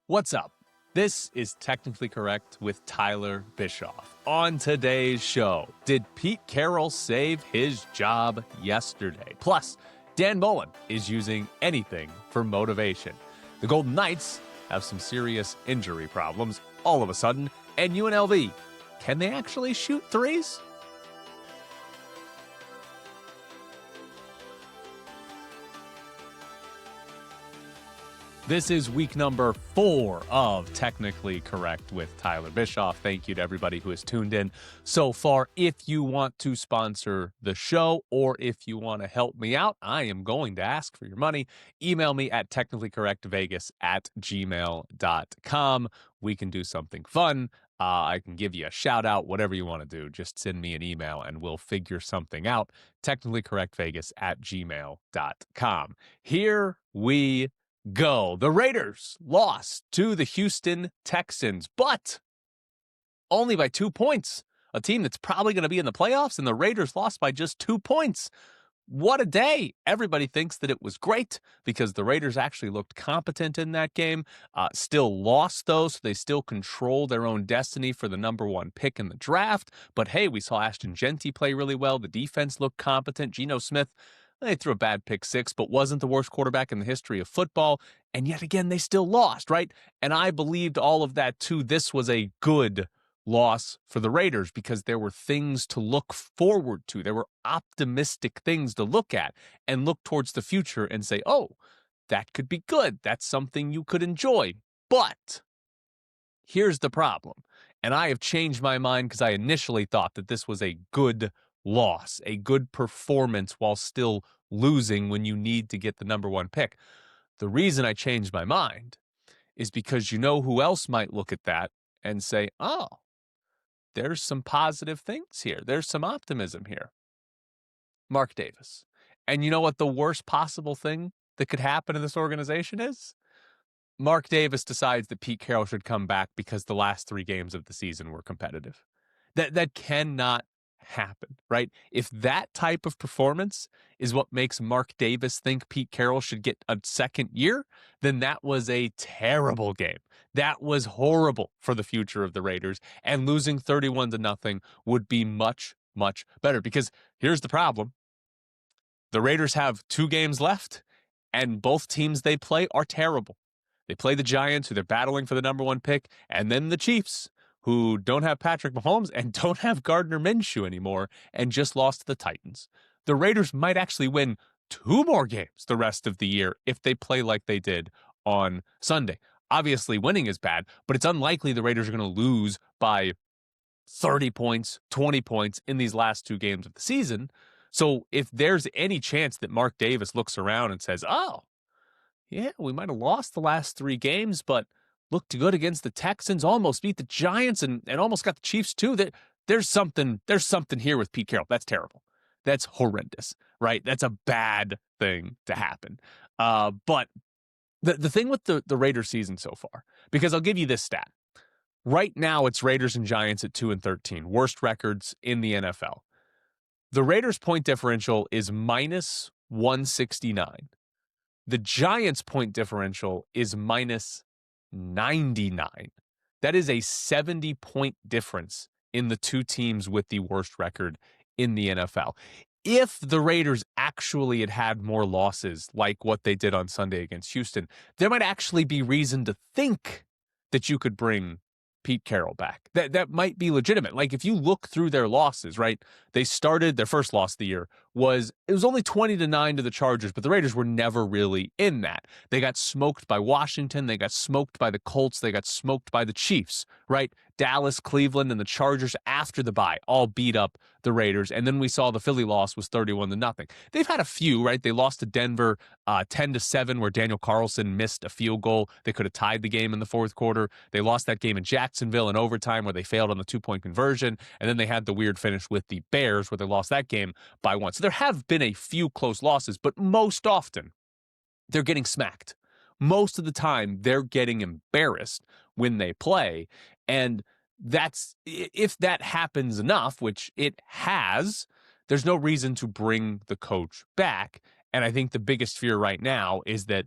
What's up? This is Technically Correct with Tyler Bischoff. On today's show, did Pete Carroll save his job yesterday? Plus, Dan Mullen is using anything for motivation. The Golden Knights have some serious injury problems all of a sudden, and UNLV, can they actually shoot threes? This is week number 4 of Technically Correct with Tyler Bischoff. Thank you to everybody who has tuned in so far. If you want to sponsor the show or if you want to help me out, I am going to ask for your money. Email me at technicallycorrectvegas@gmail.com. We can do something fun. I can give you a shout out, whatever you want to do. Just send me an email and we'll figure something out. technicallycorrectvegas@gmail.com. Here we go. The Raiders lost to the Houston Texans, but only by 2 points. A team that's probably going to be in the playoffs, and the Raiders lost by just 2 points. What a day. Everybody thinks that it was great because the Raiders actually looked competent in that game. Still lost, though, so they still control their own destiny for the number 1 pick in the draft. But hey, we saw Ashton Genty play really well. The defense looked competent. Geno Smith, they threw a bad pick 6, but wasn't the worst quarterback in the history of football. And yet again, they still lost, right? And I believed all of that too. This was a good loss for the Raiders because there were things to look forward to. There were optimistic things to look at and look towards the future and say, oh, that could be good. That's something you could enjoy. But here's the problem. And I have changed my mind because I initially thought that this was a good loss, a good performance while still losing when you need to get the number 1 pick. The reason I changed my mind is because you know who else might look at that and say, oh, there's some positive things here. There's some optimism here. Mark Davis. And you know what the worst possible thing that could happen in this organization is? Mark Davis decides that Pete Carroll should come back because the last 3 games of the season were competitive. That cannot happen, right? If that type of performance is what makes Mark Davis think Pete Carroll should get a second year, then that was a terrible game. That was horrible for the future of the Raiders, and losing 31-0 would be much, much better because here's the problem. The Raiders have 2 games left, and both teams they play are terrible. They play the Giants, who they're battling for the number 1 pick, and then the Chiefs, who don't have Patrick Mahomes and don't have Gardner Minshew anymore and just lost to the Titans. The Raiders might actually win 2 more games the rest of the year if they play like they did on Sunday. Obviously, winning is bad, but it's unlikely the Raiders are going to lose by 30 points, 20 points in these last 2 games of the season. So if there's any chance that Mark Davis looks around and says, oh, yeah, we might have lost the last 3 games, but looked good against the Texans, almost beat the Giants, and almost got the Chiefs too. There's something here with Pete Carroll. That's terrible. That's horrendous, right? That's a bad thing to happen. But the thing with the Raiders season so far, because I'll give you this stat. Right now, it's Raiders and Giants at 2-13, worst records in the NFL. The Raiders' point differential is minus 169. The Giants' point differential is minus 99. That is a 70-point difference in the 2 teams with the worst record in the NFL. If the Raiders actually had more losses like what they did on Sunday against Houston, there might actually be reason to think that you could bring Pete Carroll back. That might be legitimate. Like if you look through their losses, right? They started their first loss of the year was only 20-9 to the Chargers, but the Raiders were never really in that. They got smoked by Washington, they got smoked by the Colts, they got smoked by the Chiefs, right? Dallas, Cleveland, and the Chargers after the bye all beat up the Raiders, and then we saw the Philly loss was 31-0. They've had a few, right? They lost to Denver 10-7, where Daniel Carlson missed a field goal. They could have tied the game in the 4th quarter. They lost that game in Jacksonville in overtime, where they failed on the 2-point conversion, and then they had the weird finish with the Bears, where they lost that game by 1. So there have been a few close losses, but most often they're getting smacked. Most of the time, they're getting embarrassed when they play. And that's, if that happens enough, which it has, there's no reason to bring the coach back. And I think the biggest fear right now is that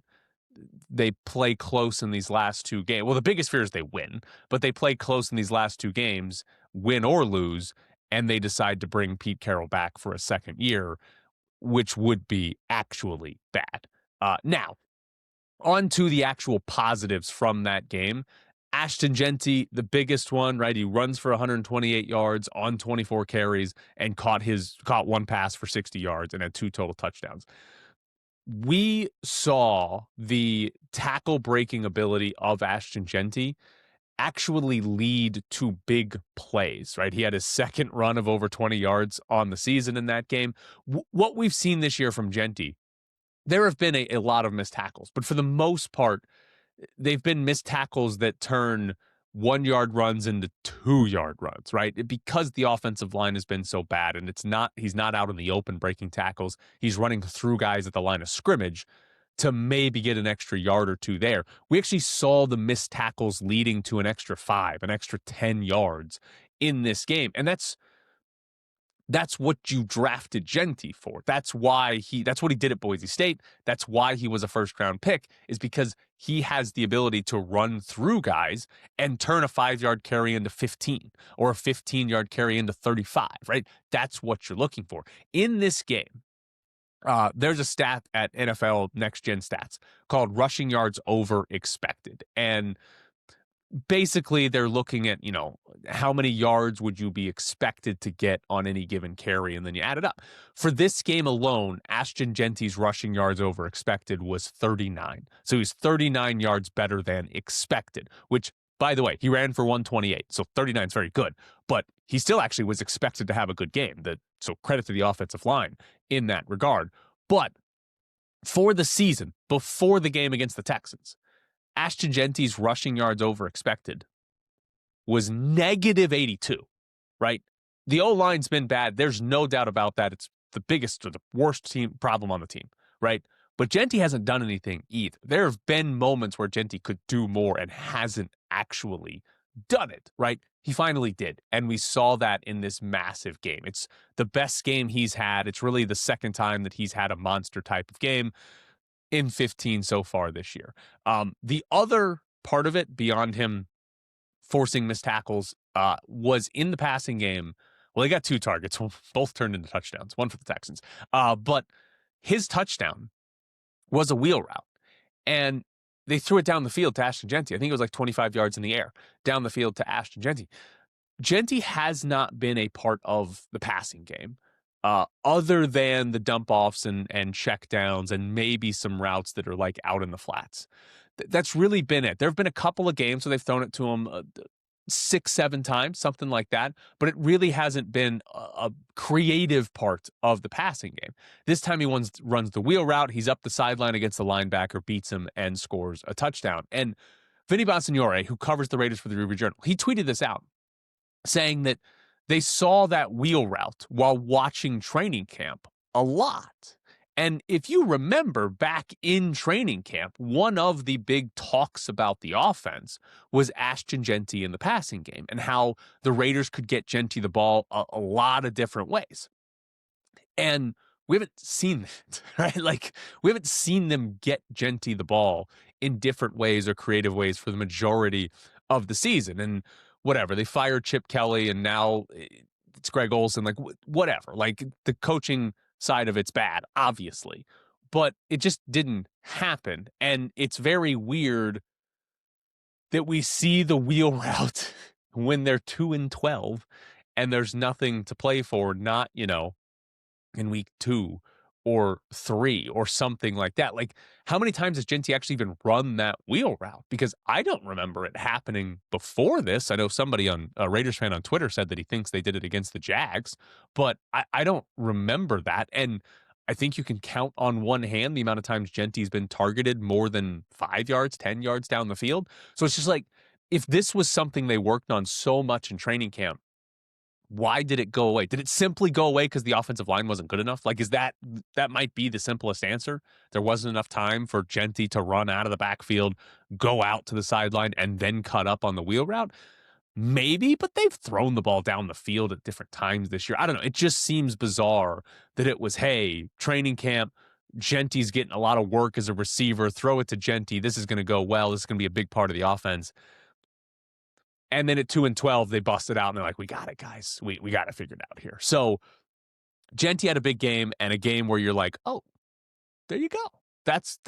they play close in these last two games. Well, the biggest fear is they win, but they play close in these last two games, win or lose, and they decide to bring Pete Carroll back for a second year, which would be actually bad. Now, on to the actual positives from that game. Ashton Jeanty, the biggest one, right? He runs for 128 yards on 24 carries and caught one pass for 60 yards and had 2 total touchdowns. We saw the tackle breaking ability of Ashton Jeanty actually lead to big plays, right? He had his second run of over 20 yards on the season in that game. What we've seen this year from Jeanty, there have been a lot of missed tackles, but for the most part, they've been missed tackles that turn 1-yard runs into 2-yard runs, right? Because the offensive line has been so bad and he's not out in the open breaking tackles. He's running through guys at the line of scrimmage to maybe get an extra yard or 2 there. We actually saw the missed tackles leading to an extra 5, an extra 10 yards in this game. And that's what you drafted Jeanty for. That's what he did at Boise State. That's why he was a first-round pick, is because he has the ability to run through guys and turn a 5-yard carry into 15 or a 15-yard carry into 35, right? That's what you're looking for. In this game, there's a stat at NFL Next Gen Stats called rushing yards over expected. And basically they're looking at, how many yards would you be expected to get on any given carry, and then you add it up. For this game alone, Ashton Jeanty's rushing yards over expected was 39. So he's 39 yards better than expected, which, by the way, he ran for 128. So 39 is very good, but he still actually was expected to have a good game. So credit to the offensive line in that regard. But for the season, before the game against the Texans, Ashton Jeanty's rushing yards over expected was negative 82, right? The O-line's been bad. There's no doubt about that. It's the biggest or the worst problem on the team, right? But Jeanty hasn't done anything either. There have been moments where Jeanty could do more and hasn't actually done it, right? He finally did. And we saw that in this massive game. It's the best game he's had. It's really the second time that he's had a monster type of game in 15 so far this year. The other part of it, beyond him forcing missed tackles, was in the passing game. Well, he got 2 targets, both turned into touchdowns, one for the Texans. But his touchdown was a wheel route. And they threw it down the field to Ashton Jeanty. I think it was like 25 yards in the air down the field to Ashton Jeanty. Jeanty has not been a part of the passing game. Other than the dump offs and check downs and maybe some routes that are like out in the flats. That's really been it. There have been a couple of games where they've thrown it to him 6-7 times, something like that, but it really hasn't been a creative part of the passing game. This time he runs the wheel route. He's up the sideline against the linebacker, beats him, and scores a touchdown. And Vinny Bonsignore, who covers the Raiders for the Review-Journal, he tweeted this out, saying that they saw that wheel route while watching training camp a lot. And if you remember back in training camp, one of the big talks about the offense was Ashton Jeanty in the passing game and how the Raiders could get Jeanty the ball a lot of different ways. And we haven't seen that, right? Like, we haven't seen them get Jeanty the ball in different ways or creative ways for the majority of the season. And whatever, they fired Chip Kelly and now it's Greg Olsen, like whatever, like the coaching side of it's bad, obviously, but it just didn't happen. And it's very weird that we see the wheel route when they're 2-12 and there's nothing to play for, not, in week 2 or 3 or something like that. Like, how many times has Jeanty actually even run that wheel route? Because I don't remember it happening before this. I know somebody a Raiders fan on Twitter said that he thinks they did it against the Jags, but I don't remember that. And I think you can count on one hand the amount of times Jeanty's been targeted more than 5 yards, 10 yards down the field. So it's just like, if this was something they worked on so much in training camp, why did it go away? Did it simply go away because the offensive line wasn't good enough? Like, that might be the simplest answer. There wasn't enough time for Jeanty to run out of the backfield, go out to the sideline, and then cut up on the wheel route. Maybe, but they've thrown the ball down the field at different times this year. I don't know. It just seems bizarre that it was, hey, training camp, Genti's getting a lot of work as a receiver. Throw it to Genti. This is going to go well. This is going to be a big part of the offense. And then at 2-12, they busted out and they're like, we got it, guys. We got it figured out here. So Genti had a big game and a game where you're like, oh, there you go. That's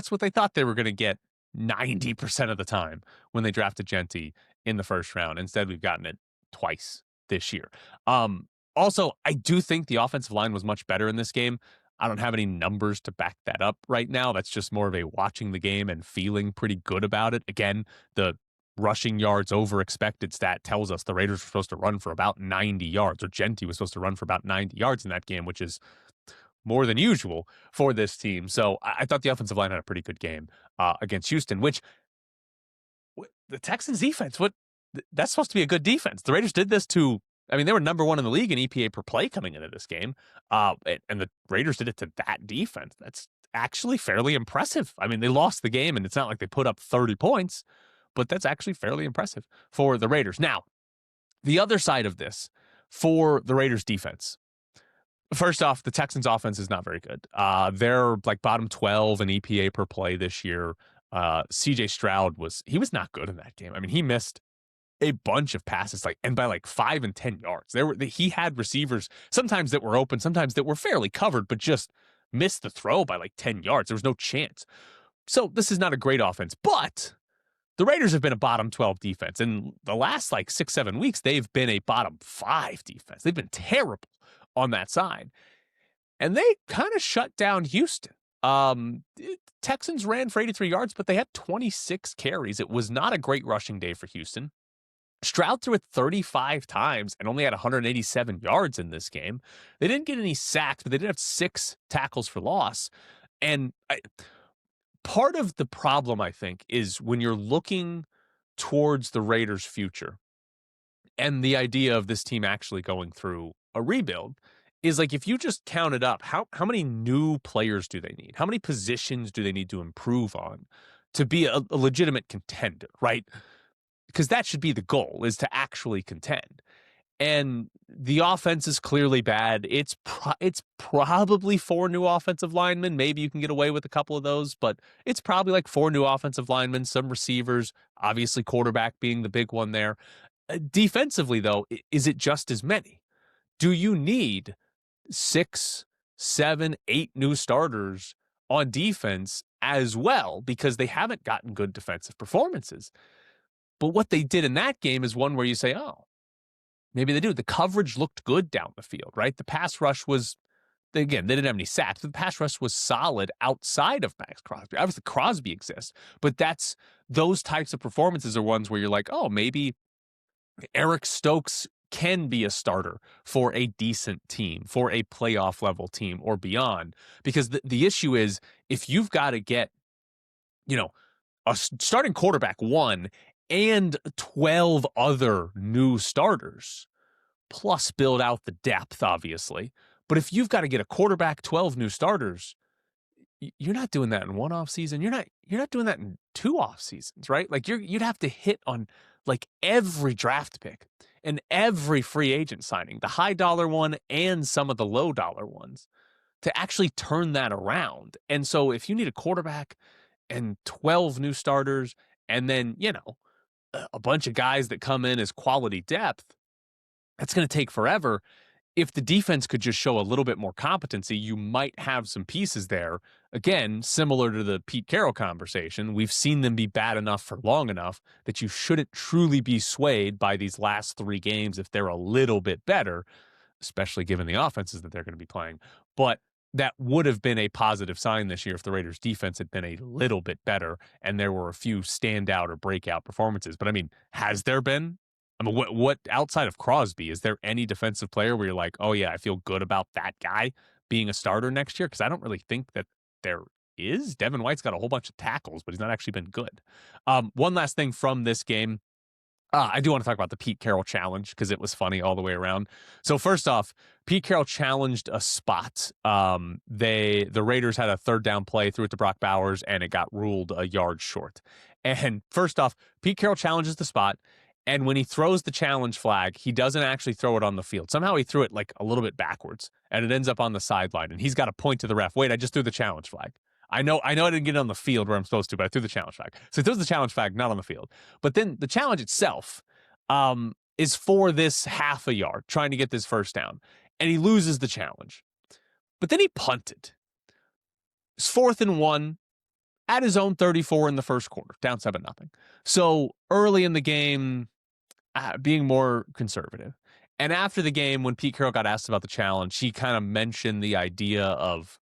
what they thought they were going to get 90% of the time when they drafted Genti in the first round. Instead, we've gotten it twice this year. Also, I do think the offensive line was much better in this game. I don't have any numbers to back that up right now. That's just more of a watching the game and feeling pretty good about it. Again, the rushing yards over expected stat tells us the Raiders were supposed to run for about 90 yards, or Genti was supposed to run for about 90 yards in that game, which is more than usual for this team. So I thought the offensive line had a pretty good game against Houston, which the Texans defense, that's supposed to be a good defense. The Raiders did this to, I mean, they were number 1 in the league in EPA per play coming into this game. And the Raiders did it to that defense. That's actually fairly impressive. I mean, they lost the game and it's not like they put up 30 points, but that's actually fairly impressive for the Raiders. Now, the other side of this for the Raiders defense. First off, the Texans offense is not very good. They're like bottom 12 in EPA per play this year. CJ Stroud was not good in that game. I mean, he missed a bunch of passes, and by like 5 and 10 yards. He had receivers sometimes that were open, sometimes that were fairly covered, but just missed the throw by like 10 yards. There was no chance. So this is not a great offense, but the Raiders have been a bottom 12 defense. In the last 6-7 weeks, they've been a bottom 5 defense. They've been terrible on that side. And they kind of shut down Houston. Texans ran for 83 yards, but they had 26 carries. It was not a great rushing day for Houston. Stroud threw it 35 times and only had 187 yards in this game. They didn't get any sacks, but they did have 6 tackles for loss. And part of the problem, I think, is when you're looking towards the Raiders' future and the idea of this team actually going through a rebuild is if you just count it up, how many new players do they need? How many positions do they need to improve on to be a legitimate contender, right? Because that should be the goal, is to actually contend. And the offense is clearly bad. It's probably 4 new offensive linemen. Maybe you can get away with a couple of those, but it's probably 4 new offensive linemen, some receivers, obviously quarterback being the big one there. Defensively, though, is it just as many? Do you need 6, 7, 8 new starters on defense as well? Because they haven't gotten good defensive performances. But what they did in that game is one where you say, oh, maybe they do. The coverage looked good down the field, right? The pass rush was, again, they didn't have any sacks, but the pass rush was solid outside of Max Crosby. Obviously, Crosby exists, but those types of performances are ones where you're like, oh, maybe Eric Stokes can be a starter for a decent team, for a playoff level team or beyond. Because the issue is, if you've got to get, a starting quarterback 1 and 12 other new starters, plus build out the depth, obviously. But if you've got to get a quarterback, 12 new starters, you're not doing that in 1 off season. You're not doing that in 2 off seasons, right? You'd have to hit on every draft pick and every free agent signing, the high dollar one and some of the low dollar ones, to actually turn that around. And so if you need a quarterback and 12 new starters and then, a bunch of guys that come in as quality depth, that's going to take forever. If the defense could just show a little bit more competency, you might have some pieces there. Again, similar to the Pete Carroll conversation, we've seen them be bad enough for long enough that you shouldn't truly be swayed by these last 3 games if they're a little bit better, especially given the offenses that they're going to be playing. But that would have been a positive sign this year if the Raiders defense had been a little bit better and there were a few standout or breakout performances. But I mean, has there been? I mean, what outside of Crosby, is there any defensive player where you're like, oh yeah, I feel good about that guy being a starter next year? Because I don't really think that there is. Devin White's got a whole bunch of tackles, but he's not actually been good. One last thing from this game. I do want to talk about the Pete Carroll challenge because it was funny all the way around. So first off, Pete Carroll challenged a spot. The Raiders had a 3rd down play, threw it to Brock Bowers, and it got ruled a yard short. And first off, Pete Carroll challenges the spot, And when he throws the challenge flag, he doesn't actually throw it on the field. Somehow he threw it like a little bit backwards, and it ends up on the sideline. And he's got to point to the ref. Wait, I just threw the challenge flag. I know I didn't get it on the field where I'm supposed to, but I threw the challenge flag. So he throws the challenge flag, not on the field. But then the challenge itself is for this half a yard, trying to get this first down. And he loses the challenge. But then he punted. It's 4th and 1 at his own 34 in the first quarter, down 7-0. So early in the game, being more conservative. And after the game, when Pete Carroll got asked about the challenge, he kind of mentioned the idea of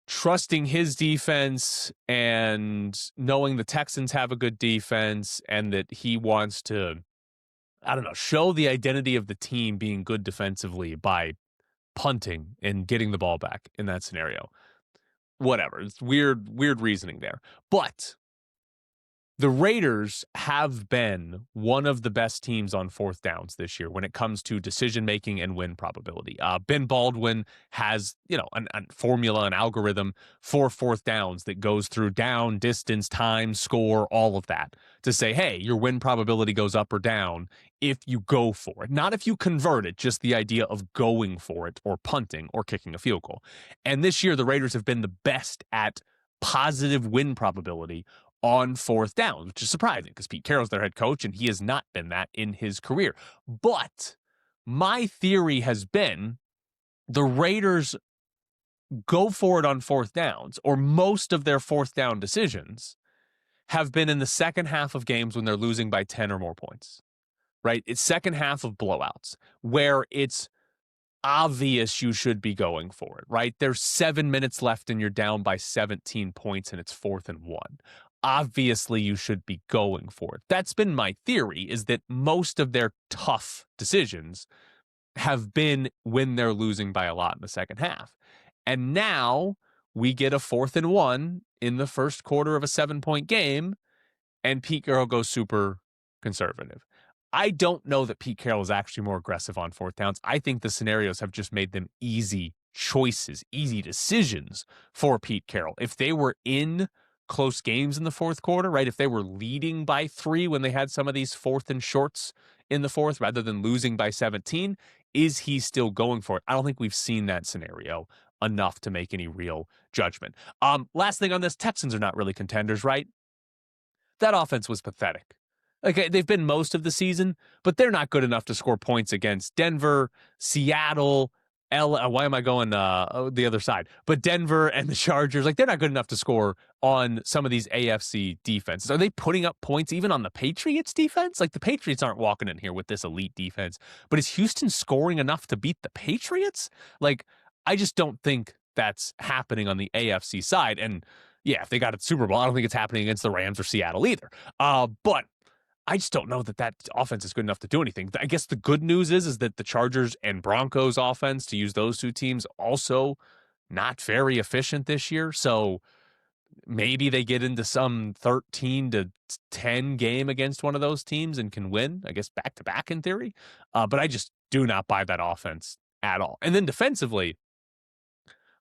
trusting his defense and knowing the Texans have a good defense and that he wants to, show the identity of the team being good defensively by punting and getting the ball back in that scenario. Whatever. It's weird reasoning there. But the Raiders have been one of the best teams on 4th downs this year when it comes to decision-making and win probability. Ben Baldwin has, a formula, an algorithm for 4th downs that goes through down, distance, time, score, all of that to say, hey, your win probability goes up or down if you go for it. Not if you convert it, just the idea of going for it or punting or kicking a field goal. And this year, the Raiders have been the best at positive win probability on 4th down, which is surprising because Pete Carroll's their head coach and he has not been that in his career. But my theory has been the Raiders go for it on 4th downs, or most of their 4th down decisions have been in the second half of games when they're losing by 10 or more points, right? It's second half of blowouts where it's obvious you should be going for it, right? There's 7 minutes left and you're down by 17 points and it's 4th and 1. Obviously, you should be going for it. That's been my theory, is that most of their tough decisions have been when they're losing by a lot in the second half. And now we get a 4th and 1 in the first quarter of a 7-point game, and Pete Carroll goes super conservative. I don't know that Pete Carroll is actually more aggressive on 4th downs. I think the scenarios have just made them easy choices, easy decisions for Pete Carroll. If they were in close games in the fourth quarter, right? If they were leading by 3 when they had some of these 4th and shorts in the fourth, rather than losing by 17, is he still going for it? I don't think we've seen that scenario enough to make any real judgment. Last thing on this, Texans are not really contenders, right? That offense was pathetic. Okay, they've been most of the season, but they're not good enough to score points against Denver, Seattle, why am I going the other side? But Denver and the Chargers, like, they're not good enough to score on some of these AFC defenses. Are they putting up points even on the Patriots defense? Like, the Patriots aren't walking in here with this elite defense, but is Houston scoring enough to beat the Patriots? Like, I just don't think that's happening on the AFC side. And yeah, if they got a Super Bowl, I don't think it's happening against the Rams or Seattle either. But I just don't know that offense is good enough to do anything. I guess the good news is that the Chargers and Broncos offense, to use those two teams, also not very efficient this year. So maybe they get into some 13-10 game against one of those teams and can win, I guess, back-to-back in theory. But I just do not buy that offense at all. And then defensively,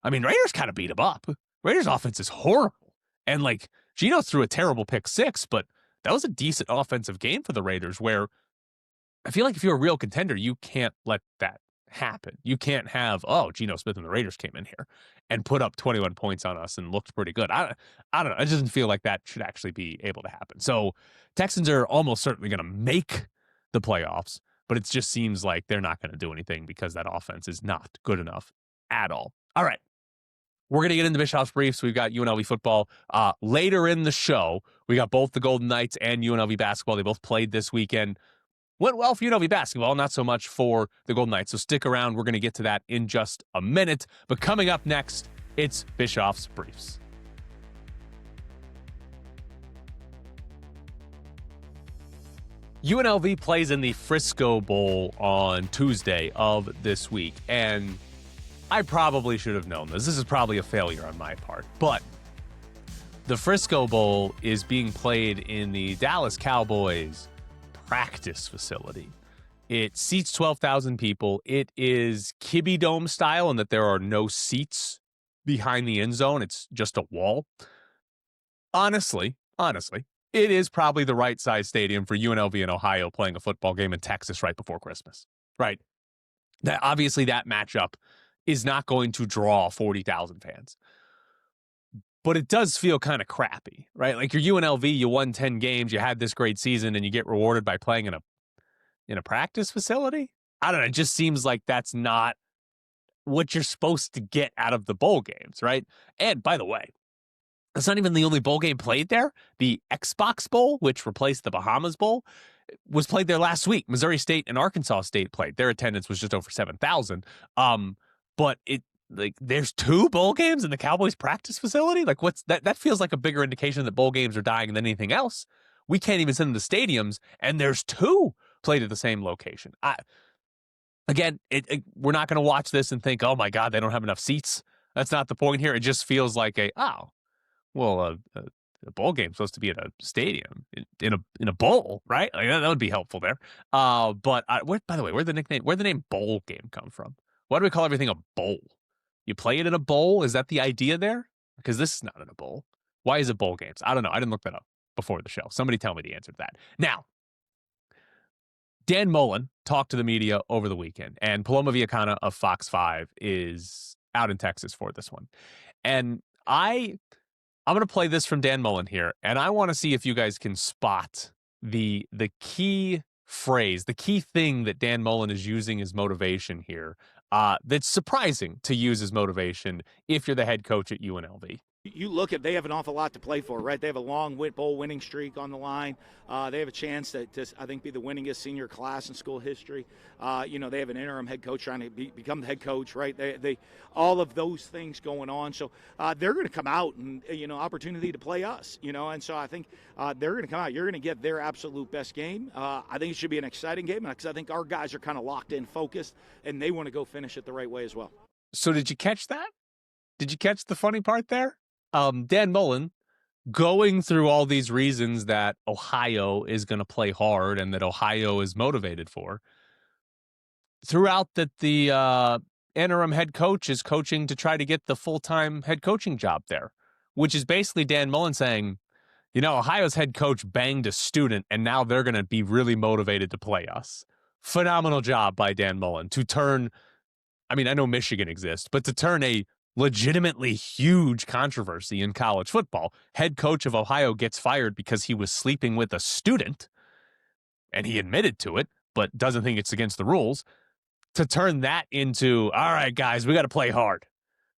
I mean, Raiders kind of beat them up. Raiders offense is horrible. And like, Geno threw a terrible pick 6, but that was a decent offensive game for the Raiders, where I feel like if you're a real contender, you can't let that happen. You can't have, Geno Smith and the Raiders came in here and put up 21 points on us and looked pretty good. I don't know. It doesn't feel like that should actually be able to happen. So Texans are almost certainly going to make the playoffs, but it just seems like they're not going to do anything because that offense is not good enough at all. All right. We're going to get into Bischoff's Briefs. We've got UNLV football. Later in the show, we got both the Golden Knights and UNLV basketball. They both played this weekend. Went well for UNLV basketball, not so much for the Golden Knights. So stick around. We're going to get to that in just a minute. But coming up next, it's Bischoff's Briefs. UNLV plays in the Frisco Bowl on Tuesday of this week. And I probably should have known this. This is probably a failure on my part. But the Frisco Bowl is being played in the Dallas Cowboys practice facility. It seats 12,000 people. It is Kibbe Dome style in that there are no seats behind the end zone. It's just a wall. Honestly, it is probably the right size stadium for UNLV in Ohio playing a football game in Texas right before Christmas, right? That obviously that matchup is not going to draw 40,000 fans. But it does feel kind of crappy, right? Like you're UNLV, you won 10 games, you had this great season, and you get rewarded by playing in a practice facility. I don't know. It just seems like that's not what you're supposed to get out of the bowl games, right? And by the way, that's not even the only bowl game played there. The Xbox Bowl, which replaced the Bahamas Bowl, was played there last week. Missouri State and Arkansas State played. Their attendance was just over 7,000. But there's 2 bowl games in the Cowboys practice facility. Like what's that? That feels like a bigger indication that bowl games are dying than anything else. We can't even send them to stadiums, and there's 2 played at the same location. We're not going to watch this and think, oh my God, they don't have enough seats. That's not the point here. It just feels like a bowl game's supposed to be at a stadium in a bowl, right? Like that would be helpful there. By the way, where'd the name bowl game come from? Why do we call everything a bowl? You play it in a bowl? Is that the idea there? Because this is not in a bowl. Why is it bowl games? I don't know. I didn't look that up before the show. Somebody tell me the answer to that. Now, Dan Mullen talked to the media over the weekend, and Paloma Villicana of Fox 5 is out in Texas for this one. And I'm going to play this from Dan Mullen here, and I want to see if you guys can spot the key phrase, the key thing that Dan Mullen is using as motivation here that's surprising to use as motivation if you're the head coach at UNLV. You look at, they have an awful lot to play for, right? They have a long bowl winning streak on the line. They have a chance to I think, be the winningest senior class in school history. They have an interim head coach trying to become the head coach, right? They all of those things going on. So they're going to come out and, opportunity to play us, and so I think they're going to come out. You're going to get their absolute best game. I think it should be an exciting game because I think our guys are kind of locked in, focused, and they want to go finish it the right way as well. So did you catch that? Did you catch the funny part there? Dan Mullen going through all these reasons that Ohio is going to play hard and that Ohio is motivated for. Throughout that the interim head coach is coaching to try to get the full-time head coaching job there, which is basically Dan Mullen saying, Ohio's head coach banged a student and now they're going to be really motivated to play us. Phenomenal job by Dan Mullen to turn, I know Michigan exists, but to turn a legitimately huge controversy in college football. Head coach of Ohio gets fired because he was sleeping with a student, and he admitted to it, but doesn't think it's against the rules. To turn that into, all right, guys, we got to play hard.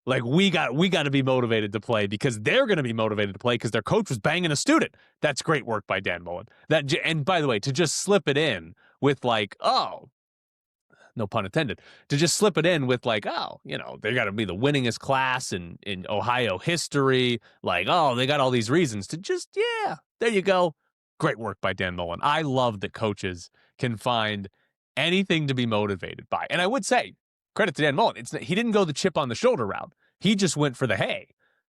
Like we got to be motivated to play because they're going to be motivated to play because their coach was banging a student. That's great work by Dan Mullen. And by the way, to just slip it in with like, oh, no pun intended, to just slip it in with like, oh, they got to be the winningest class in Ohio history. Like, oh, they got all these reasons to just, there you go. Great work by Dan Mullen. I love that coaches can find anything to be motivated by. And I would say, credit to Dan Mullen, he didn't go the chip on the shoulder route. He just went for the, hey,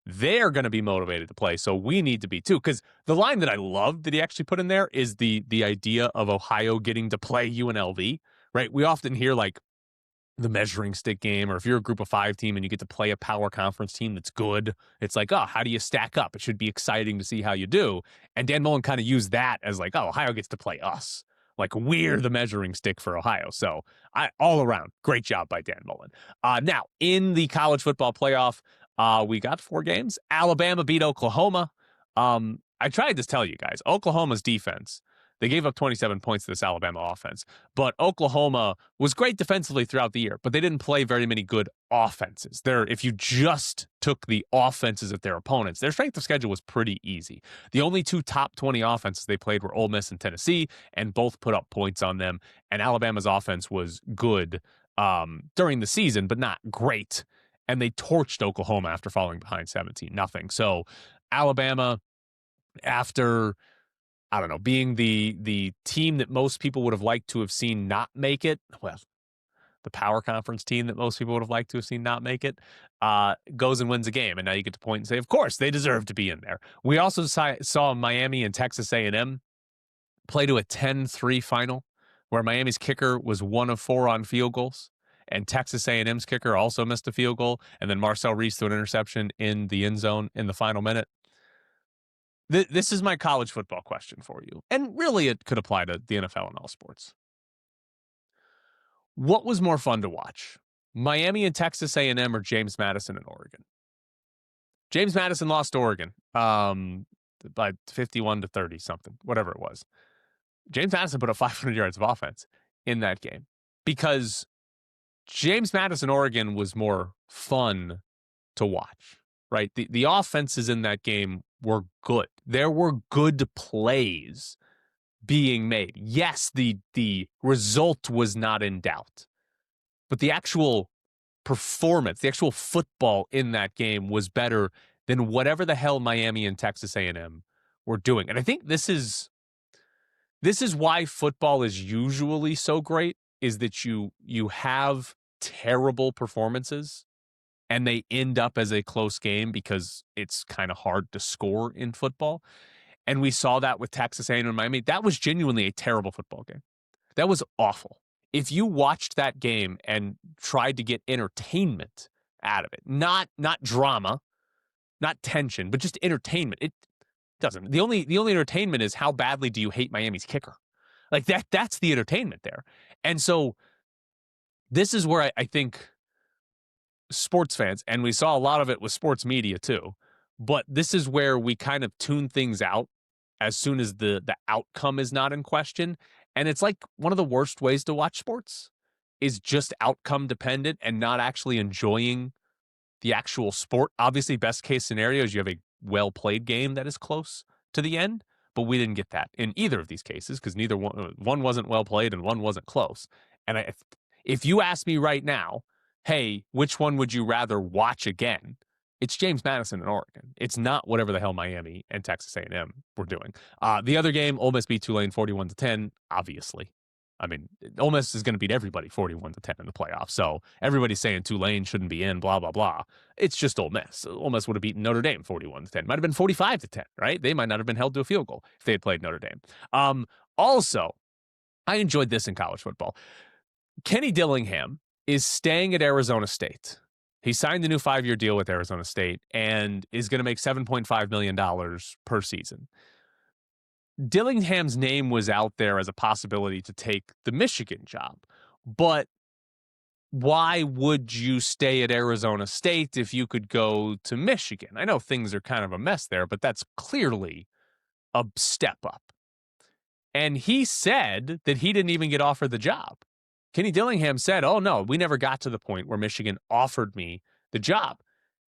they're going to be motivated to play, so we need to be too. Because the line that I love that he actually put in there is the idea of Ohio getting to play UNLV. Right, we often hear like the measuring stick game, or if you're a group of 5 team and you get to play a power conference team that's good, it's like, oh, how do you stack up? It should be exciting to see how you do. And Dan Mullen kind of used that as like, oh, Ohio gets to play us. Like we're the measuring stick for Ohio. So all around, great job by Dan Mullen. Now, in the college football playoff, we got 4 games. Alabama beat Oklahoma. I tried to tell you guys, Oklahoma's defense, they gave up 27 points to this Alabama offense, but Oklahoma was great defensively throughout the year, but they didn't play very many good offenses. If you just took the offenses of their opponents, their strength of schedule was pretty easy. The only 2 top 20 offenses they played were Ole Miss and Tennessee, and both put up points on them, and Alabama's offense was good during the season, but not great, and they torched Oklahoma after falling behind 17-0. So Alabama, after being the team that most people would have liked to have seen not make it, well, the power conference team that most people would have liked to have seen not make it, goes and wins a game. And now you get to point and say, of course, they deserve to be in there. We also saw Miami and Texas A&M play to a 10-3 final where Miami's kicker was 1 of 4 on field goals. And Texas A&M's kicker also missed a field goal. And then Marcel Reese threw an interception in the end zone in the final minute. This is my college football question for you. And really, it could apply to the NFL and all sports. What was more fun to watch? Miami and Texas A&M or James Madison and Oregon? James Madison lost to Oregon by 51-30 something, whatever it was. James Madison put up 500 yards of offense in that game because James Madison, Oregon was more fun to watch, right? The offenses in that game were good. There were good plays being made. Yes, the result was not in doubt, but the actual performance, the actual football in that game was better than whatever the hell Miami and Texas A&M were doing. And I think this is why football is usually so great, is that you have terrible performances and they end up as a close game because it's kind of hard to score in football. And we saw that with Texas A&M and Miami. That was genuinely a terrible football game. That was awful. If you watched that game and tried to get entertainment out of it, not drama, not tension, but just entertainment, it doesn't. The only entertainment is how badly do you hate Miami's kicker? Like that's the entertainment there. And so this is where I think sports fans, and we saw a lot of it with sports media too, but this is where we kind of tune things out as soon as the outcome is not in question. And it's like one of the worst ways to watch sports is just outcome dependent and not actually enjoying the actual sport. Obviously, best case scenario is you have a well-played game that is close to the end, but we didn't get that in either of these cases because neither one wasn't well played and one wasn't close. And if you ask me right now, hey, which one would you rather watch again? It's James Madison and Oregon. It's not whatever the hell Miami and Texas A&M were doing. The other game, Ole Miss beat Tulane 41-10, obviously. I mean, Ole Miss is going to beat everybody 41-10 in the playoffs. So everybody's saying Tulane shouldn't be in, blah, blah, blah. It's just Ole Miss. Ole Miss would have beaten Notre Dame 41-10. Might have been 45-10, right? They might not have been held to a field goal if they had played Notre Dame. Also, I enjoyed this in college football. Kenny Dillingham is staying at Arizona State. He signed a new 5-year deal with Arizona State and is going to make $7.5 million per season. Dillingham's name was out there as a possibility to take the Michigan job, but why would you stay at Arizona State if you could go to Michigan? I know things are kind of a mess there, but that's clearly a step up. And he said that he didn't even get offered the job. Kenny Dillingham said, oh no, we never got to the point where Michigan offered me the job.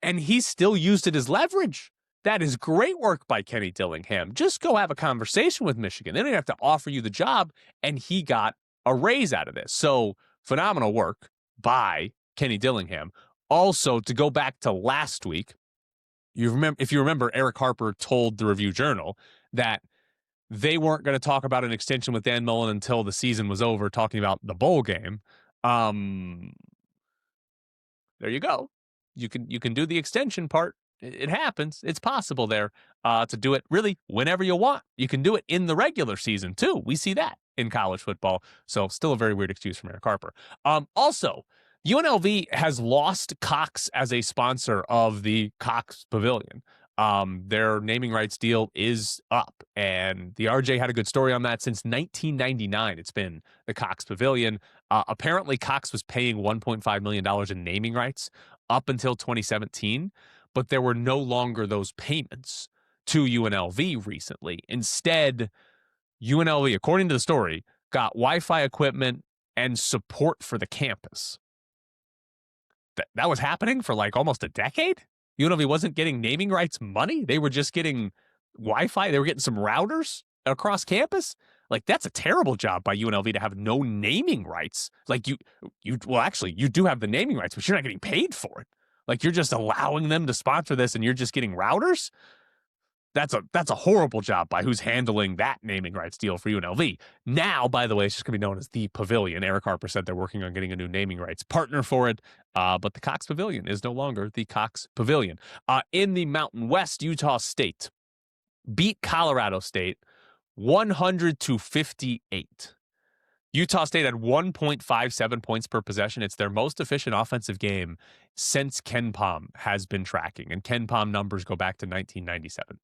And he still used it as leverage. That is great work by Kenny Dillingham. Just go have a conversation with Michigan. They don't have to offer you the job, and he got a raise out of this. So phenomenal work by Kenny Dillingham. Also, to go back to last week, if you remember, Eric Harper told the Review-Journal that they weren't going to talk about an extension with Dan Mullen until the season was over, talking about the bowl game. There you go. You can do the extension part. It happens. It's possible there to do it really whenever you want. You can do it in the regular season too. We see that in college football. So still a very weird excuse from Eric Harper. Also, UNLV has lost Cox as a sponsor of the Cox Pavilion. Their naming rights deal is up, and the RJ had a good story on that. Since 1999, it's been the Cox Pavilion. Apparently, Cox was paying $1.5 million in naming rights up until 2017, but there were no longer those payments to UNLV recently. Instead, UNLV, according to the story, got Wi-Fi equipment and support for the campus. That was happening for like almost a decade? UNLV wasn't getting naming rights money. They were just getting Wi-Fi. They were getting some routers across campus. Like, that's a terrible job by UNLV to have no naming rights. Like, you do have the naming rights, but you're not getting paid for it. Like, you're just allowing them to sponsor this and you're just getting routers. That's a horrible job by who's handling that naming rights deal for UNLV. Now, by the way, it's just going to be known as the Pavilion. Eric Harper said they're working on getting a new naming rights partner for it, but the Cox Pavilion is no longer the Cox Pavilion. In the Mountain West, Utah State beat Colorado State 100-58. Utah State had 1.57 points per possession. It's their most efficient offensive game since Ken Pom has been tracking, and Ken Pom numbers go back to 1997.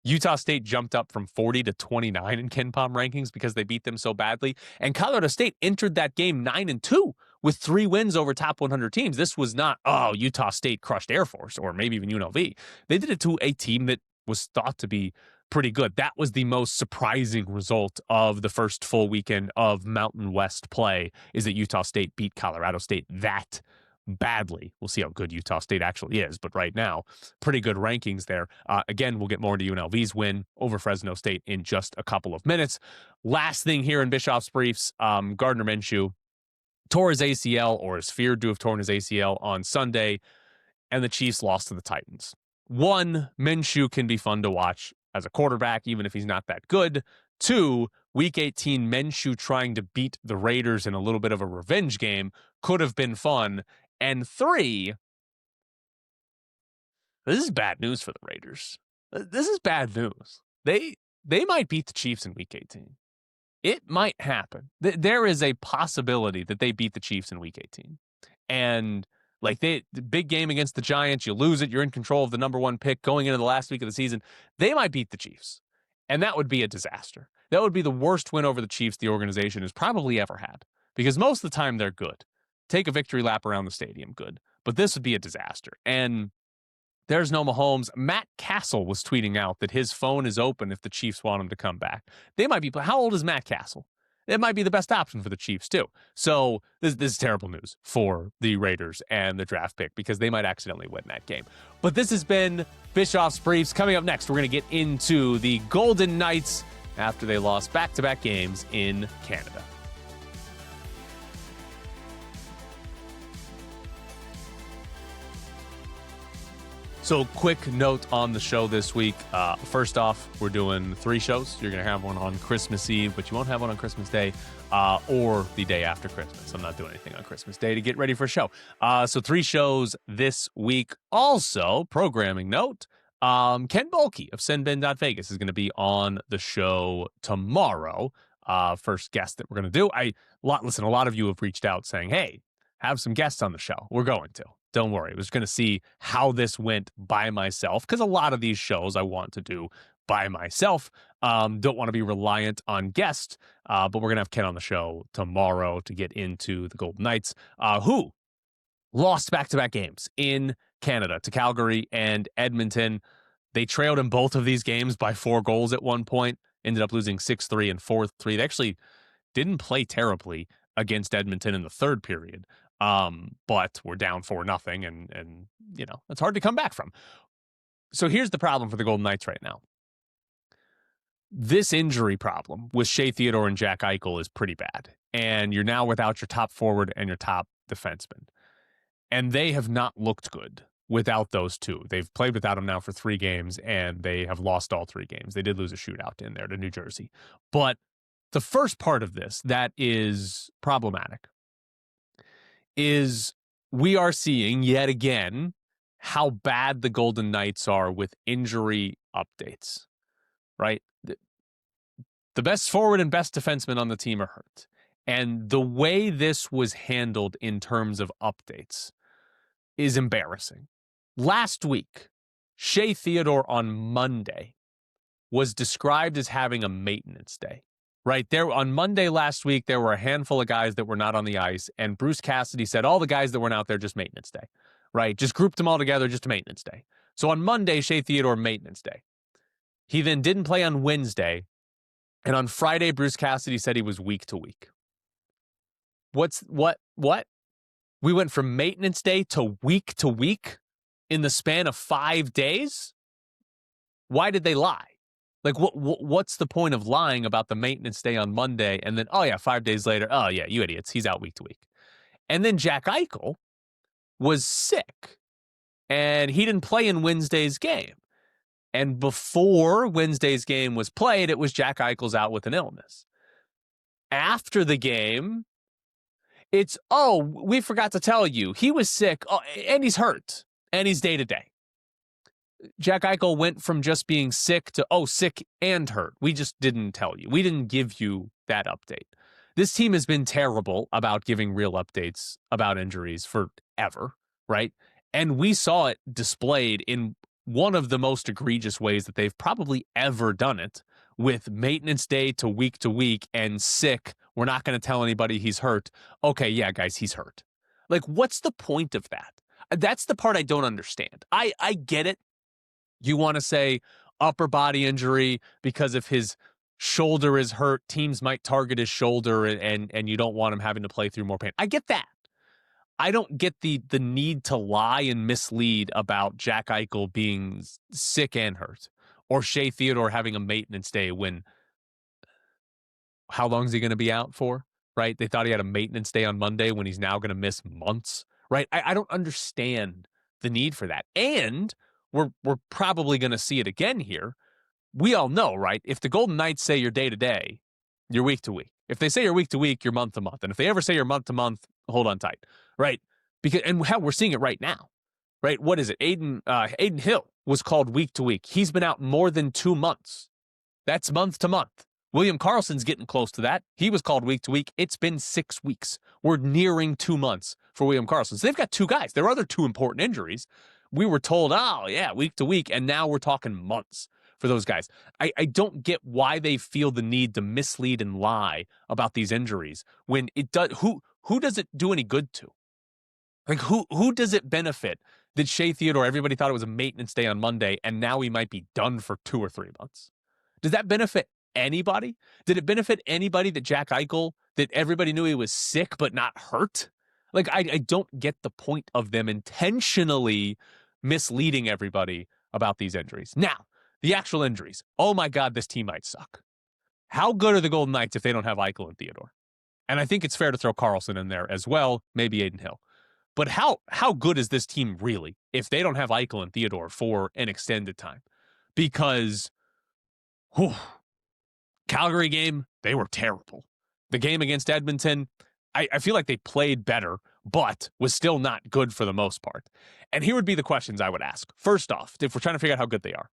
Utah State jumped up from 40 to 29 in KenPom rankings because they beat them so badly. And Colorado State entered that game 9-2 with 3 wins over top 100 teams. This was not, oh, Utah State crushed Air Force or maybe even UNLV. They did it to a team that was thought to be pretty good. That was the most surprising result of the first full weekend of Mountain West play, is that Utah State beat Colorado State that badly. We'll see how good Utah State actually is, but right now, pretty good rankings there. Again, we'll get more into UNLV's win over Fresno State in just a couple of minutes. Last thing here in Bischoff's briefs, Gardner Minshew tore his ACL, or is feared to have torn his ACL on Sunday, and the Chiefs lost to the Titans. One, Minshew can be fun to watch as a quarterback, even if he's not that good. 2, Week 18, Minshew trying to beat the Raiders in a little bit of a revenge game could have been fun. And 3, this is bad news for the Raiders. This is bad news. They might beat the Chiefs in Week 18. It might happen. There is a possibility that they beat the Chiefs in Week 18. And like the big game against the Giants, you lose it, you're in control of the number 1 pick going into the last week of the season. They might beat the Chiefs. And that would be a disaster. That would be the worst win over the Chiefs the organization has probably ever had. Because most of the time they're good. Take a victory lap around the stadium, good. But this would be a disaster. And there's no Mahomes. Matt Castle was tweeting out that his phone is open if the Chiefs want him to come back. They might be, how old is Matt Castle? It might be the best option for the Chiefs, too. So this is terrible news for the Raiders and the draft pick, because they might accidentally win that game. But this has been Bischoff's Briefs. Coming up next, we're going to get into the Golden Knights after they lost back-to-back games in Canada. So quick note on the show this week. First off, we're doing 3 shows. You're going to have one on Christmas Eve, but you won't have one on Christmas Day or the day after Christmas. I'm not doing anything on Christmas Day to get ready for a show. So 3 shows this week. Also, programming note, Ken Bulkey of SendBin.Vegas is going to be on the show tomorrow. First guest that we're going to do. Listen, a lot of you have reached out saying, hey, have some guests on the show. We're going to. Don't worry. I was going to see how this went by myself, because a lot of these shows I want to do by myself. Don't want to be reliant on guests, but we're going to have Ken on the show tomorrow to get into the Golden Knights, who lost back-to-back games in Canada to Calgary and Edmonton. They trailed in both of these games by 4 goals at one point, ended up losing 6-3 and 4-3. They actually didn't play terribly against Edmonton in the third period. But we're down 4-0, and you know, it's hard to come back from. So here's the problem for the Golden Knights right now. This injury problem with Shea Theodore and Jack Eichel is pretty bad. And you're now without your top forward and your top defenseman. And they have not looked good without those two. They've played without them now for 3 games, and they have lost all 3 games. They did lose a shootout in there to New Jersey. But the first part of this that is problematic is we are seeing yet again how bad the Golden Knights are with injury updates, right? The best forward and best defenseman on the team are hurt. And the way this was handled in terms of updates is embarrassing. Last week, Shea Theodore on Monday was described as having a maintenance day. Right there on Monday last week, there were a handful of guys that were not on the ice, and Bruce Cassidy said all the guys that weren't out there, just maintenance day, right? Just grouped them all together, just a maintenance day. So on Monday, Shea Theodore, maintenance day. He then didn't play on Wednesday, and on Friday, Bruce Cassidy said he was week to week. What? We went from maintenance day to week in the span of 5 days? Why did they lie? Like, what's the point of lying about the maintenance day on Monday and then, oh, yeah, 5 days later, oh, yeah, you idiots, he's out week to week. And then Jack Eichel was sick, and he didn't play in Wednesday's game. And before Wednesday's game was played, it was Jack Eichel's out with an illness. After the game, it's, oh, we forgot to tell you, he was sick, and he's hurt, and he's day-to-day. Jack Eichel went from just being sick to, sick and hurt. We just didn't tell you. We didn't give you that update. This team has been terrible about giving real updates about injuries forever, right? And we saw it displayed in one of the most egregious ways that they've probably ever done it, with maintenance day to week and sick. We're not going to tell anybody he's hurt. Okay, yeah, guys, he's hurt. Like, what's the point of that? That's the part I don't understand. I get it. You want to say upper body injury because if his shoulder is hurt, teams might target his shoulder and you don't want him having to play through more pain. I get that. I don't get the need to lie and mislead about Jack Eichel being sick and hurt, or Shea Theodore having a maintenance day when how long is he going to be out for, right? They thought he had a maintenance day on Monday when he's now going to miss months, right? I don't understand the need for that. And we're probably going to see it again here. We all know, right? If the Golden Knights say you're day to day, you're week to week. If they say you're week to week, you're month to month. And if they ever say you're month to month, hold on tight, right? Because and how we're seeing it right now, right? What is it? Aiden Hill was called week to week. He's been out more than 2 months. That's month to month. William Karlsson's getting close to that. He was called week to week. It's been 6 weeks. We're nearing 2 months for William Karlsson. So they've got 2 guys. There are other 2 important injuries. We were told, oh, yeah, week to week, and now we're talking months for those guys. I don't get why they feel the need to mislead and lie about these injuries when it does. Who does it do any good to? Like, who does it benefit that Shea Theodore, everybody thought it was a maintenance day on Monday, and now he might be done for 2 or 3 months? Does that benefit anybody? Did it benefit anybody that Jack Eichel, that everybody knew he was sick but not hurt? Like, I don't get the point of them intentionally misleading everybody about these injuries. Now, the actual injuries. Oh my God, this team might suck. How good are the Golden Knights if they don't have Eichel and Theodore? And I think it's fair to throw Karlsson in there as well, maybe Aiden Hill. But how good is this team really if they don't have Eichel and Theodore for an extended time? Because Calgary game, they were terrible. The game against Edmonton, I feel like they played better, but was still not good for the most part. And here would be the questions I would ask. First off, if we're trying to figure out how good they are,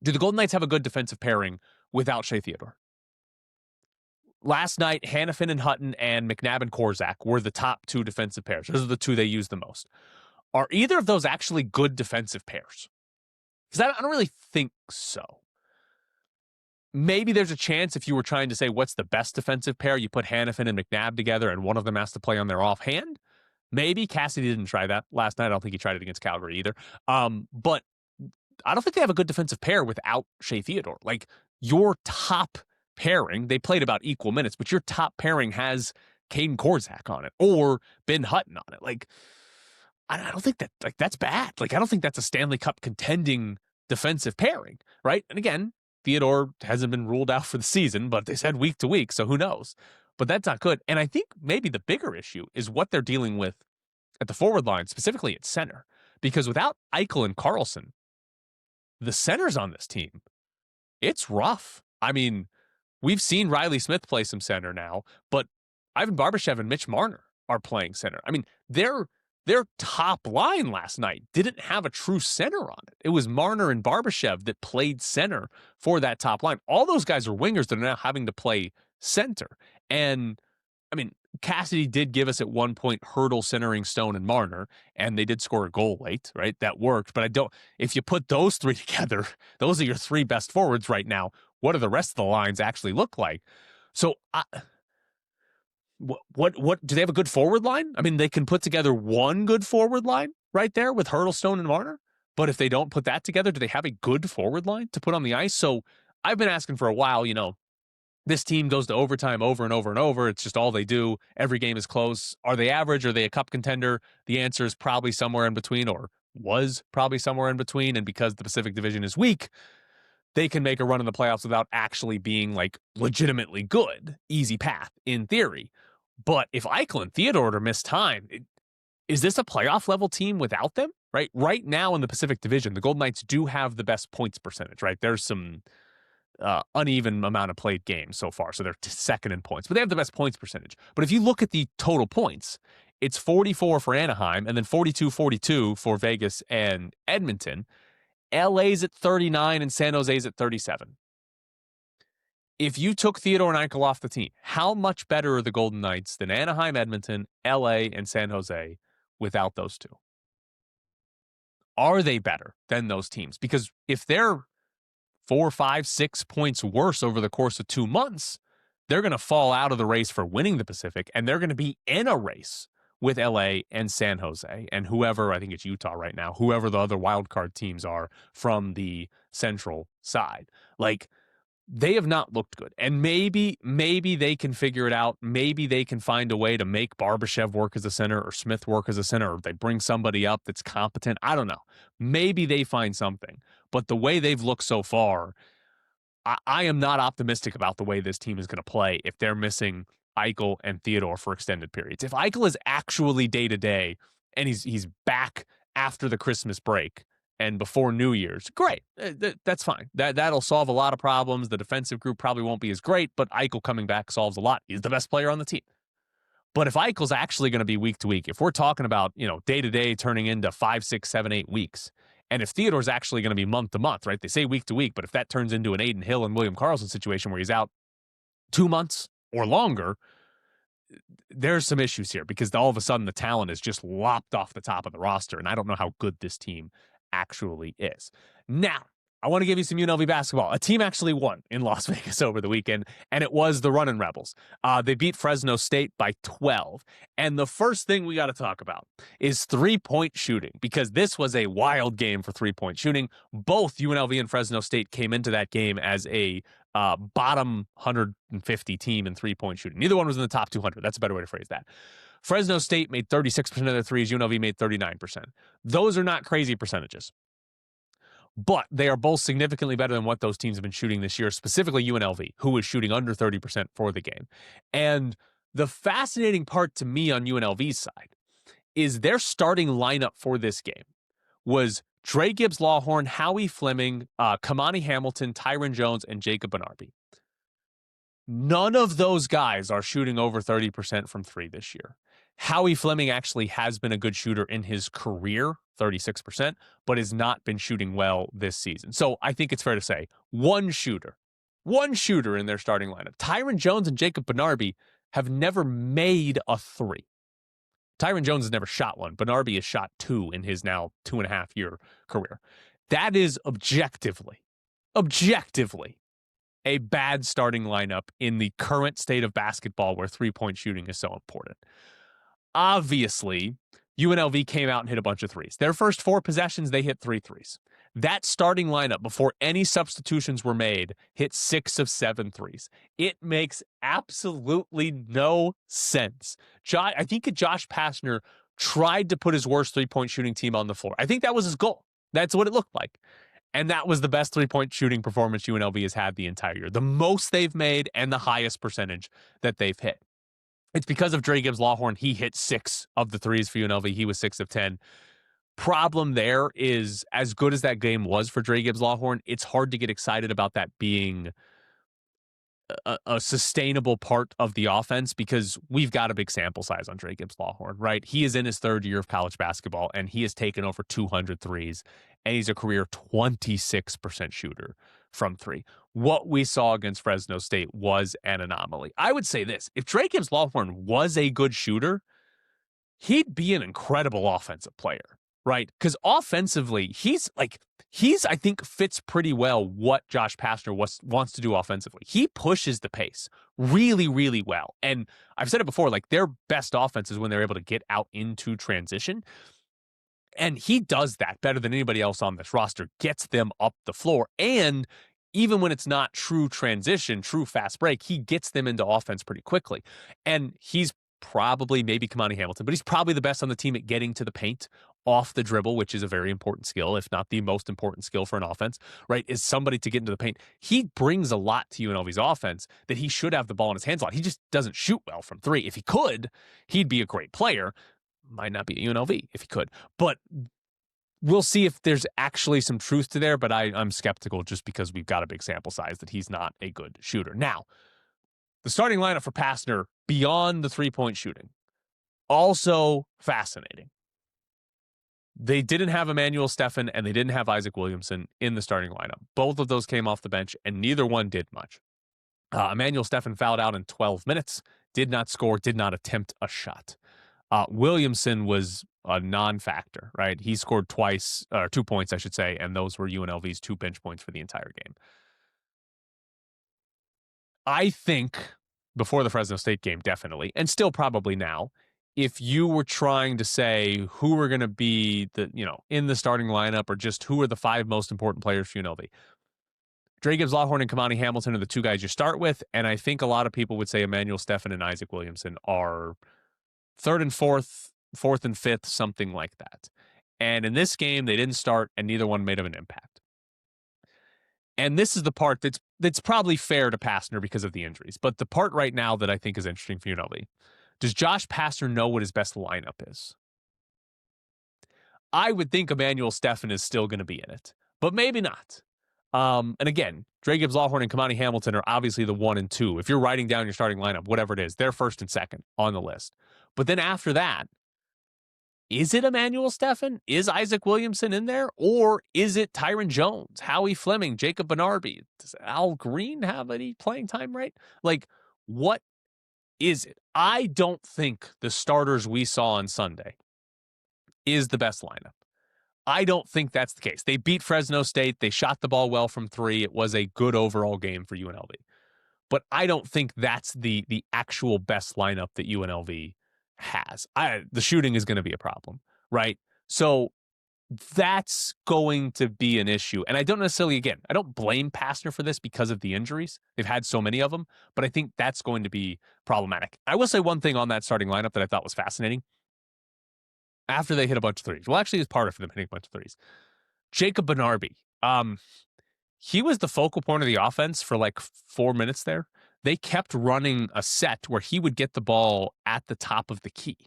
do the Golden Knights have a good defensive pairing without Shea Theodore? Last night, Hannafin and Hutton and McNabb and Korzak were the top 2 defensive pairs. Those are the 2 they use the most. Are either of those actually good defensive pairs? Because I don't really think so. Maybe there's a chance if you were trying to say what's the best defensive pair, you put Hannafin and McNabb together and one of them has to play on their offhand. Maybe. Cassidy didn't try that last night. I don't think he tried it against Calgary either. But I don't think they have a good defensive pair without Shea Theodore. Like, your top pairing, they played about equal minutes, but your top pairing has Caden Korzak on it or Ben Hutton on it. Like, I don't think that, like, that's bad. Like, I don't think that's a Stanley Cup contending defensive pairing, right? And again, Theodore hasn't been ruled out for the season, but they said week to week, so who knows? But that's not good. And I think maybe the bigger issue is what they're dealing with at the forward line, specifically at center. Because without Eichel and Karlsson, the centers on this team, it's rough. I mean, we've seen Riley Smith play some center now, but Ivan Barbashev and Mitch Marner are playing center. I mean, their top line last night didn't have a true center on it. It was Marner and Barbashev that played center for that top line. All those guys are wingers that are now having to play center. And, I mean, Cassidy did give us at one point Hurdle centering Stone and Marner, and they did score a goal late, right? That worked. But if you put those 3 together, those are your 3 best forwards right now. What do the rest of the lines actually look like? So, what do they have a good forward line? I mean, they can put together one good forward line right there with Hurdle, Stone, and Marner. But if they don't put that together, do they have a good forward line to put on the ice? So I've been asking for a while, this team goes to overtime over and over and over. It's just all they do. Every game is close. Are they average? Are they a cup contender? The answer is probably somewhere in between, or was probably somewhere in between. And because the Pacific Division is weak, they can make a run in the playoffs without actually being like legitimately good. Easy path in theory. But if Eichel and Theodore miss time, is this a playoff level team without them? Right? Right now in the Pacific Division, the Golden Knights do have the best points percentage, right? There's some uneven amount of played games so far, so they're second in points, but they have the best points percentage. But if you look at the total points, it's 44 for Anaheim and then 42-42 for Vegas and Edmonton. LA's at 39 and San Jose's at 37. If you took Theodore and Eichel off the team, how much better are the Golden Knights than Anaheim, Edmonton, LA, and San Jose without those 2? Are they better than those teams? Because if they're 4, 5, 6 points worse over the course of 2 months, they're going to fall out of the race for winning the Pacific, and they're going to be in a race with LA and San Jose and whoever, I think it's Utah right now, whoever the other wild card teams are from the central side. Like, they have not looked good. And maybe they can figure it out. Maybe they can find a way to make Barbashev work as a center or Smith work as a center, or they bring somebody up that's competent. I don't know. Maybe they find something. But the way they've looked so far, I am not optimistic about the way this team is going to play if they're missing Eichel and Theodore for extended periods. If Eichel is actually day-to-day and he's back after the Christmas break and before New Year's, great. That's fine. That'll solve a lot of problems. The defensive group probably won't be as great, but Eichel coming back solves a lot. He's the best player on the team. But if Eichel's actually going to be week to week, if we're talking about, day-to-day turning into 5, 6, 7, 8 weeks, and if Theodore's actually going to be month to month, right? They say week to week, but if that turns into an Aiden Hill and William Karlsson situation where he's out 2 months or longer, there's some issues here because all of a sudden the talent is just lopped off the top of the roster, and I don't know how good this team actually is. Now, I want to give you some UNLV basketball. A team actually won in Las Vegas over the weekend, and it was the Runnin' Rebels. They beat Fresno State by 12. And the first thing we got to talk about is three-point shooting, because this was a wild game for three-point shooting. Both UNLV and Fresno State came into that game as a bottom 150 team in three-point shooting. Neither one was in the top 200. That's a better way to phrase that. Fresno State made 36% of their threes. UNLV made 39%. Those are not crazy percentages, but they are both significantly better than what those teams have been shooting this year, specifically UNLV, who was shooting under 30% for the game. And the fascinating part to me on UNLV's side is their starting lineup for this game was Dre Gibbs-Lawhorn, Howie Fleming, Kamani Hamilton, Tyron Jones, and Jacob Benarbi. None of those guys are shooting over 30% from three this year. Howie Fleming actually has been a good shooter in his career, 36%, but has not been shooting well this season. So I think it's fair to say one shooter in their starting lineup. Tyron Jones and Jacob Benarbi have never made a three. Tyron Jones has never shot one. Benarbi has shot two in his now 2.5-year career. That is objectively a bad starting lineup in the current state of basketball where three-point shooting is so important. Obviously, UNLV came out and hit a bunch of threes. Their first 4 possessions, they hit 3 threes. That starting lineup, before any substitutions were made, hit 6 of 7 threes. It makes absolutely no sense. I think Josh Pastner tried to put his worst three-point shooting team on the floor. I think that was his goal. That's what it looked like. And that was the best three-point shooting performance UNLV has had the entire year. The most they've made and the highest percentage that they've hit. It's because of Dre Gibbs-Lawhorn. He hit 6 of the threes for UNLV. He was 6 of 10. Problem there is, as good as that game was for Dre Gibbs-Lawhorn, it's hard to get excited about that being a sustainable part of the offense because we've got a big sample size on Dre Gibbs-Lawhorn, right? He is in his 3rd year of college basketball, and he has taken over 200 threes, and he's a career 26% shooter from 3. What we saw against Fresno State was an anomaly. I would say this: if Dre Gibbs-Lawhorn was a good shooter, he'd be an incredible offensive player, right? Because offensively, he's I think fits pretty well what Josh Pastner wants to do offensively. He pushes the pace really, really well. And I've said it before, their best offense is when they're able to get out into transition. And he does that better than anybody else on this roster, gets them up the floor. And even when it's not true transition, true fast break, he gets them into offense pretty quickly. And he's probably, maybe Kamani Hamilton, but he's probably the best on the team at getting to the paint off the dribble, which is a very important skill, if not the most important skill for an offense, right? Is somebody to get into the paint. He brings a lot to UNLV's offense that he should have the ball in his hands a lot. He just doesn't shoot well from 3. If he could, he'd be a great player. Might not be at UNLV if he could, but we'll see if there's actually some truth to there, but I'm skeptical just because we've got a big sample size that he's not a good shooter. Now, the starting lineup for Pastner beyond the three-point shooting, also fascinating. They didn't have Emmanuel Steffen and they didn't have Isaac Williamson in the starting lineup. Both of those came off the bench and neither one did much. Emmanuel Steffen fouled out in 12 minutes, did not score, did not attempt a shot. Williamson was a non-factor, right? He scored twice, or 2 points, I should say, and those were UNLV's 2 bench points for the entire game. I think before the Fresno State game, definitely, and still probably now, if you were trying to say who are going to be in the starting lineup or just who are the 5 most important players for UNLV, Dre Gibbs Lawhorn and Kamani Hamilton are the 2 guys you start with, and I think a lot of people would say Emmanuel Steffen and Isaac Williamson are 3rd and 4th, 4th and 5th, something like that. And in this game, they didn't start, and neither one made of an impact. And this is the part that's probably fair to Pastner because of the injuries. But the part right now that I think is interesting for UNLV, does Josh Pastner know what his best lineup is? I would think Emmanuel Steffen is still going to be in it, but maybe not. And again, Dre Gibbs Lawhorn and Kamani Hamilton are obviously the 1 and 2. If you're writing down your starting lineup, whatever it is, they're 1st and 2nd on the list. But then after that, is it Emmanuel Steffen? Is Isaac Williamson in there? Or is it Tyron Jones, Howie Fleming, Jacob Benarby? Does Al Green have any playing time, right? Like, what is it? I don't think the starters we saw on Sunday is the best lineup. I don't think that's the case. They beat Fresno State. They shot the ball well from 3. It was a good overall game for UNLV. But I don't think that's the actual best lineup that UNLV has. The shooting is going to be a problem, right? So that's going to be an issue. And I don't necessarily, again, I don't blame Pastner for this because of the injuries. They've had so many of them, but I think that's going to be problematic. I will say one thing on that starting lineup that I thought was fascinating. After they hit a bunch of threes, well, actually, it's part of them hitting a bunch of threes. Jacob Benarby, he was the focal point of the offense for like 4 minutes there. They kept running a set where he would get the ball at the top of the key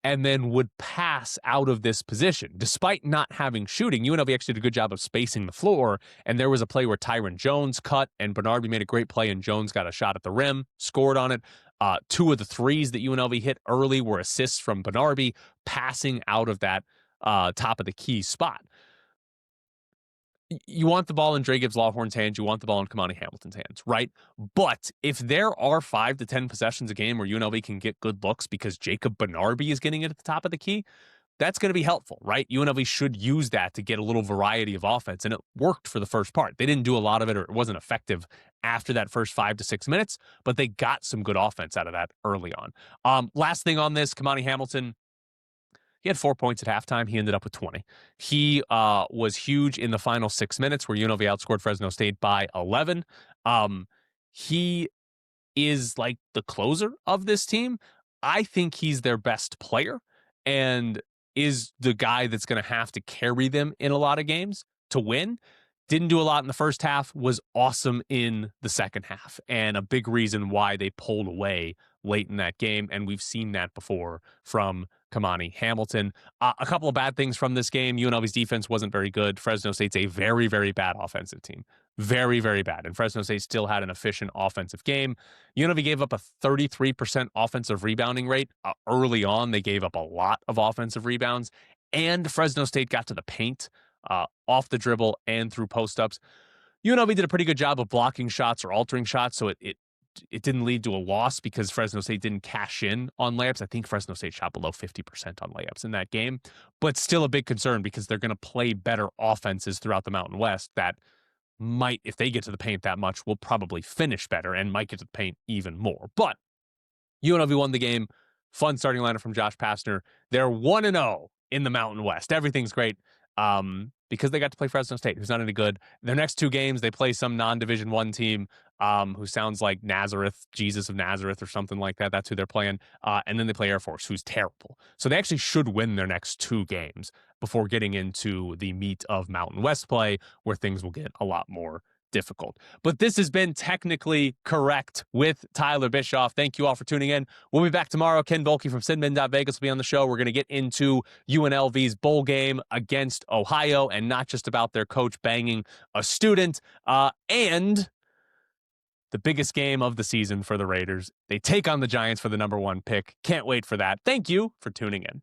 and then would pass out of this position. Despite not having shooting, UNLV actually did a good job of spacing the floor, and there was a play where Tyron Jones cut, and Benarby made a great play, and Jones got a shot at the rim, scored on it. 2 of the threes that UNLV hit early were assists from Benarby, passing out of that top of the key spot. You want the ball in Dre Gibbs Lawhorn's hands. You want the ball in Kamani Hamilton's hands, right? But if there are 5 to 10 possessions a game where UNLV can get good looks because Jacob Benarby is getting it at the top of the key, that's going to be helpful, right? UNLV should use that to get a little variety of offense, and it worked for the first part. They didn't do a lot of it, or it wasn't effective after that first 5 to 6 minutes, but they got some good offense out of that early on. Last thing on this, Kamani Hamilton, he had 4 points at halftime. He ended up with 20. He was huge in the final 6 minutes where UNLV outscored Fresno State by 11. He is like the closer of this team. I think he's their best player and is the guy that's going to have to carry them in a lot of games to win. Didn't do a lot in the first half, was awesome in the second half, and a big reason why they pulled away late in that game, and we've seen that before from Kamani Hamilton. A couple of bad things from this game. UNLV's defense wasn't very good. Fresno State's a very, very bad offensive team. Very, very bad. And Fresno State still had an efficient offensive game. UNLV gave up a 33% offensive rebounding rate. Early on, they gave up a lot of offensive rebounds. And Fresno State got to the paint off the dribble and through post-ups. UNLV did a pretty good job of blocking shots or altering shots, so it didn't lead to a loss because Fresno State didn't cash in on layups. I think Fresno State shot below 50% on layups in that game, but still a big concern because they're going to play better offenses throughout the Mountain West that might, if they get to the paint that much, will probably finish better and might get to the paint even more. But UNLV won the game. Fun starting lineup from Josh Pastner. They're 1-0 in the Mountain West. Everything's great. Because they got to play Fresno State, who's not any good. Their next 2 games, they play some non-Division I team who sounds like Nazareth, Jesus of Nazareth or something like that. That's who they're playing. And then they play Air Force, who's terrible. So they actually should win their next 2 games before getting into the meat of Mountain West play, where things will get a lot more difficult. But this has been Technically Correct with Tyler Bischoff. Thank you all for tuning in. We'll be back tomorrow. Ken Volke from Vegas will be on the show. We're going to get into UNLV's bowl game against Ohio, and not just about their coach banging a student, and the biggest game of the season for the Raiders. They take on the Giants for the #1 pick. Can't wait for that. Thank you for tuning in.